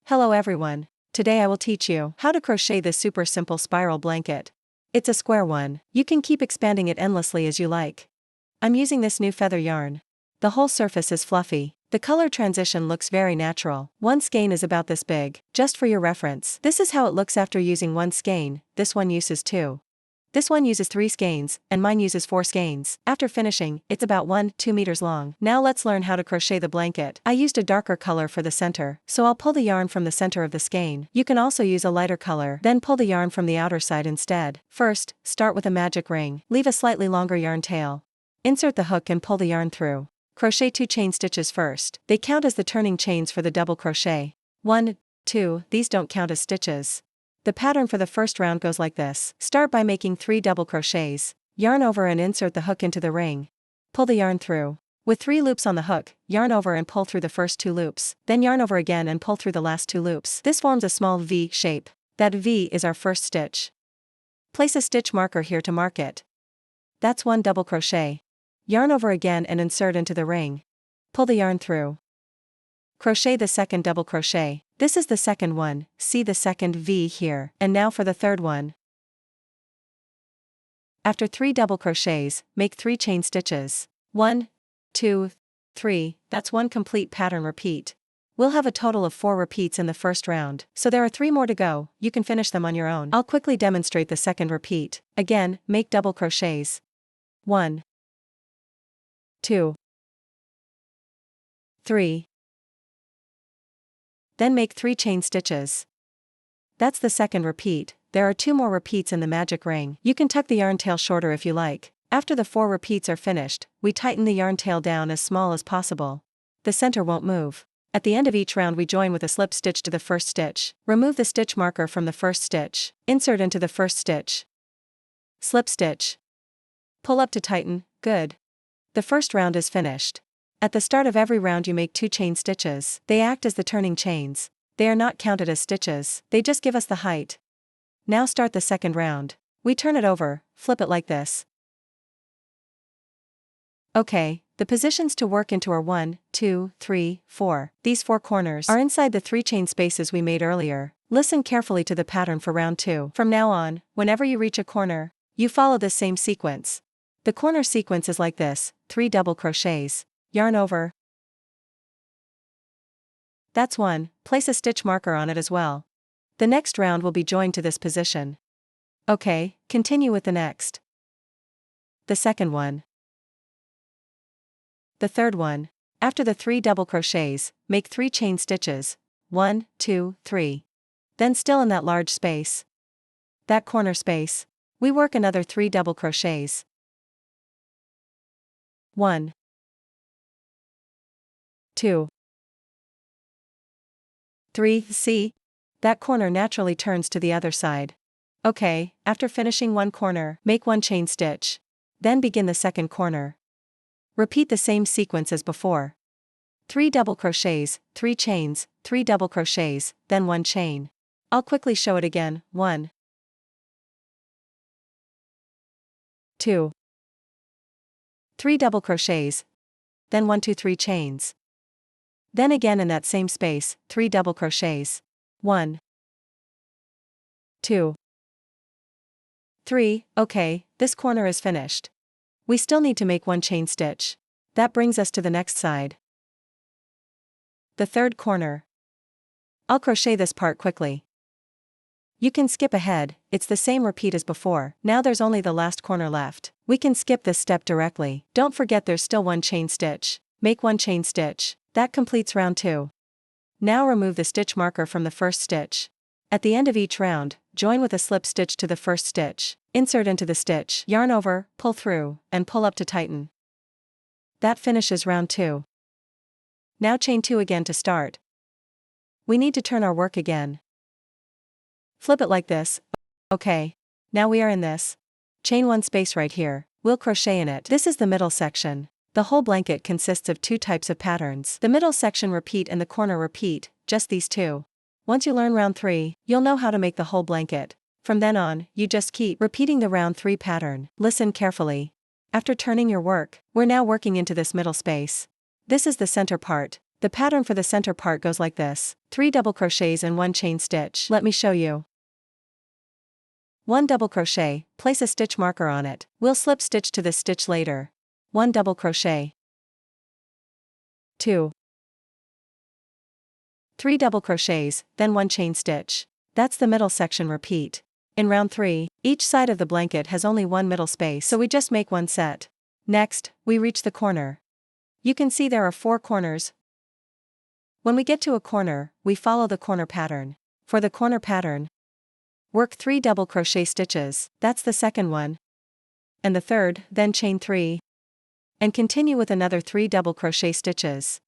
Hello everyone. Today I will teach you how to crochet this super simple spiral blanket. It's a square one. You can keep expanding it endlessly as you like. I'm using this new feather yarn. The whole surface is fluffy. The color transition looks very natural. One skein is about this big. Just for your reference, this is how it looks after using one skein. This one uses 2. This one uses 3 skeins, and mine uses 4 skeins. After finishing, it's about 1-2 meters long. Now let's learn how to crochet the blanket. I used a darker color for the center, so I'll pull the yarn from the center of the skein. You can also use a lighter color, then pull the yarn from the outer side instead. First, start with a magic ring. Leave a slightly longer yarn tail. Insert the hook and pull the yarn through. Crochet 2 chain stitches first. They count as the turning chains for the double crochet. 1, 2, these don't count as stitches. The pattern for the first round goes like this. Start by making 3 double crochets. Yarn over and insert the hook into the ring. Pull the yarn through. With 3 loops on the hook, yarn over and pull through the first 2 loops. Then yarn over again and pull through the last 2 loops. This forms a small V shape. That V is our first stitch. Place a stitch marker here to mark it. That's 1 double crochet. Yarn over again and insert into the ring. Pull the yarn through. Crochet the second double crochet. This is the second one, see the second V here. And now for the third one. After 3 double crochets, make 3 chain stitches. 1, 2, 3, that's 1 complete pattern repeat. We'll have a total of 4 repeats in the first round, so there are 3 more to go. You can finish them on your own. I'll quickly demonstrate the second repeat. Again, make double crochets. 1, 2, 3. Then make 3 chain stitches. That's the second repeat. There are 2 more repeats in the magic ring. You can tuck the yarn tail shorter if you like. After the 4 repeats are finished, we tighten the yarn tail down as small as possible. The center won't move. At the end of each round we join with a slip stitch to the first stitch. Remove the stitch marker from the first stitch. Insert into the first stitch. Slip stitch. Pull up to tighten, good. The first round is finished. At the start of every round you make 2 chain stitches. They act as the turning chains. They are not counted as stitches. They just give us the height. Now start the second round. We turn it over, flip it like this. Okay, the positions to work into are 1, 2, 3, 4. These 4 corners are inside the 3 chain spaces we made earlier. Listen carefully to the pattern for round 2. From now on, whenever you reach a corner, you follow this same sequence. The corner sequence is like this: 3 double crochets. Yarn over. That's 1, place a stitch marker on it as well. The next round will be joined to this position. Okay, continue with the next. The second one. The third one. After the 3 double crochets, make 3 chain stitches. 1, 2, 3. Then still in that large space. That corner space. We work another 3 double crochets. 1, 2, 3, see? That corner naturally turns to the other side. Okay, after finishing one corner, make 1 chain stitch. Then begin the second corner. Repeat the same sequence as before. 3 double crochets, 3 chains, 3 double crochets, then 1 chain. I'll quickly show it again. 1, 2, 3 double crochets, then 1, 2, 3 chains. Then again in that same space, 3 double crochets. 1, 2, 3, okay, this corner is finished. We still need to make 1 chain stitch. That brings us to the next side. The third corner. I'll crochet this part quickly. You can skip ahead, it's the same repeat as before. Now there's only the last corner left. We can skip this step directly. Don't forget there's still 1 chain stitch. Make 1 chain stitch. That completes round 2. Now remove the stitch marker from the first stitch. At the end of each round, join with a slip stitch to the first stitch. Insert into the stitch, yarn over, pull through, and pull up to tighten. That finishes round 2. Now chain 2 again to start. We need to turn our work again. Flip it like this. Okay. Now we are in this. Chain 1 space right here. We'll crochet in it. This is the middle section. The whole blanket consists of 2 types of patterns. The middle section repeat and the corner repeat, just these 2. Once you learn round 3, you'll know how to make the whole blanket. From then on, you just keep repeating the round 3 pattern. Listen carefully. After turning your work, we're now working into this middle space. This is the center part. The pattern for the center part goes like this: 3 double crochets and 1 chain stitch. Let me show you. 1 double crochet, place a stitch marker on it. We'll slip stitch to this stitch later. 1 double crochet. 2. 3 double crochets, then 1 chain stitch. That's the middle section. Repeat. In round 3, each side of the blanket has only one middle space, so we just make one set. Next, we reach the corner. You can see there are 4 corners. When we get to a corner, we follow the corner pattern. For the corner pattern, work 3 double crochet stitches, that's the second one. And the third, then chain 3. And continue with another 3 double crochet stitches.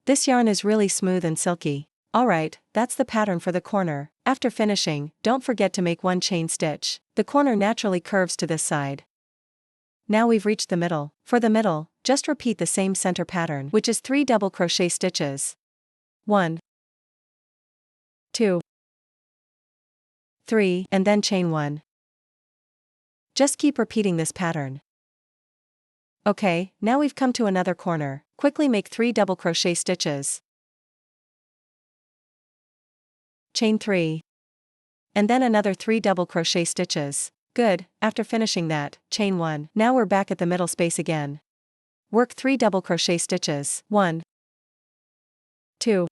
This yarn is really smooth and silky. Alright, that's the pattern for the corner. After finishing, don't forget to make 1 chain stitch. The corner naturally curves to this side. Now we've reached the middle. For the middle, just repeat the same center pattern, which is 3 double crochet stitches. 1, 2, 3, and then chain 1. Just keep repeating this pattern. Okay, now we've come to another corner. Quickly make 3 double crochet stitches. Chain 3. And then another 3 double crochet stitches. Good. After finishing that, chain 1. Now we're back at the middle space again. Work 3 double crochet stitches. 1, 2,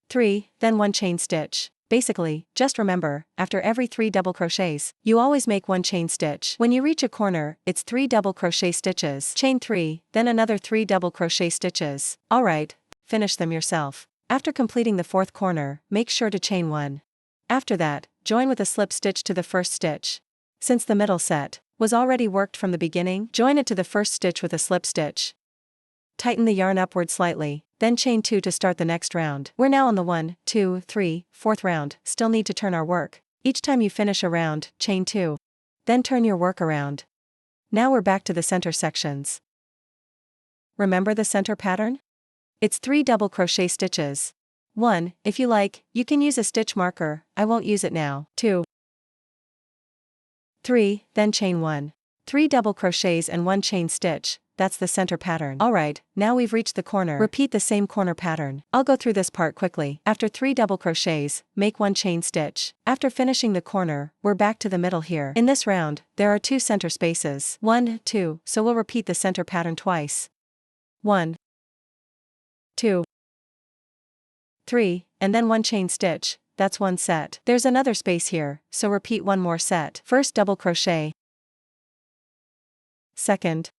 3, then 1 chain stitch. Basically, just remember, after every 3 double crochets, you always make 1 chain stitch. When you reach a corner, it's 3 double crochet stitches. Chain 3, then another 3 double crochet stitches. Alright, finish them yourself. After completing the 4th corner, make sure to chain 1. After that, join with a slip stitch to the first stitch. Since the middle set was already worked from the beginning, join it to the first stitch with a slip stitch. Tighten the yarn upward slightly, then chain 2 to start the next round. We're now on the 1, 2, 3, 4th round, still need to turn our work. Each time you finish a round, chain 2. Then turn your work around. Now we're back to the center sections. Remember the center pattern? It's 3 double crochet stitches. 1, if you like, you can use a stitch marker, I won't use it now. 2, 3, then chain 1. 3 double crochets and 1 chain stitch, that's the center pattern. Alright, now we've reached the corner. Repeat the same corner pattern. I'll go through this part quickly. After 3 double crochets, make 1 chain stitch. After finishing the corner, we're back to the middle here. In this round, there are 2 center spaces. 1, 2, so we'll repeat the center pattern twice. 1, 2, 3, and then 1 chain stitch, that's 1 set. There's another space here, so repeat 1 more set. First double crochet, second,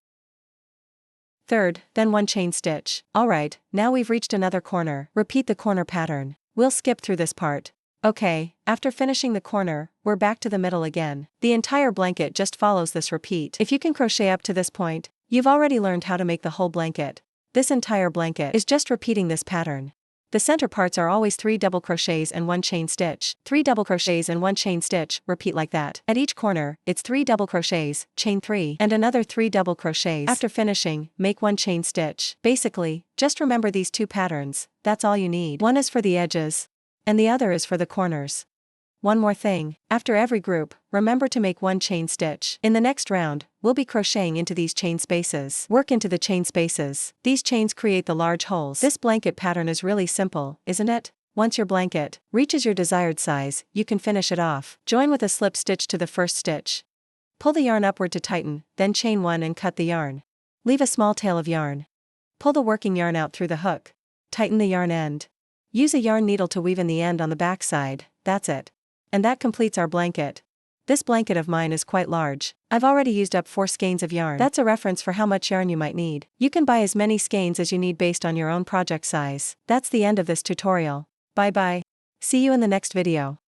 third, then 1 chain stitch. Alright, now we've reached another corner. Repeat the corner pattern. We'll skip through this part. Okay, after finishing the corner, we're back to the middle again. The entire blanket just follows this repeat. If you can crochet up to this point, you've already learned how to make the whole blanket. This entire blanket is just repeating this pattern. The center parts are always 3 double crochets and 1 chain stitch. 3 double crochets and 1 chain stitch, repeat like that. At each corner, it's 3 double crochets, chain 3, and another 3 double crochets. After finishing, make 1 chain stitch. Basically, just remember these 2 patterns, that's all you need. One is for the edges, and the other is for the corners. One more thing, after every group, remember to make 1 chain stitch. In the next round, we'll be crocheting into these chain spaces. Work into the chain spaces. These chains create the large holes. This blanket pattern is really simple, isn't it? Once your blanket reaches your desired size, you can finish it off. Join with a slip stitch to the first stitch. Pull the yarn upward to tighten, then chain 1 and cut the yarn. Leave a small tail of yarn. Pull the working yarn out through the hook. Tighten the yarn end. Use a yarn needle to weave in the end on the back side, that's it. And that completes our blanket. This blanket of mine is quite large. I've already used up 4 skeins of yarn. That's a reference for how much yarn you might need. You can buy as many skeins as you need based on your own project size. That's the end of this tutorial. Bye bye. See you in the next video.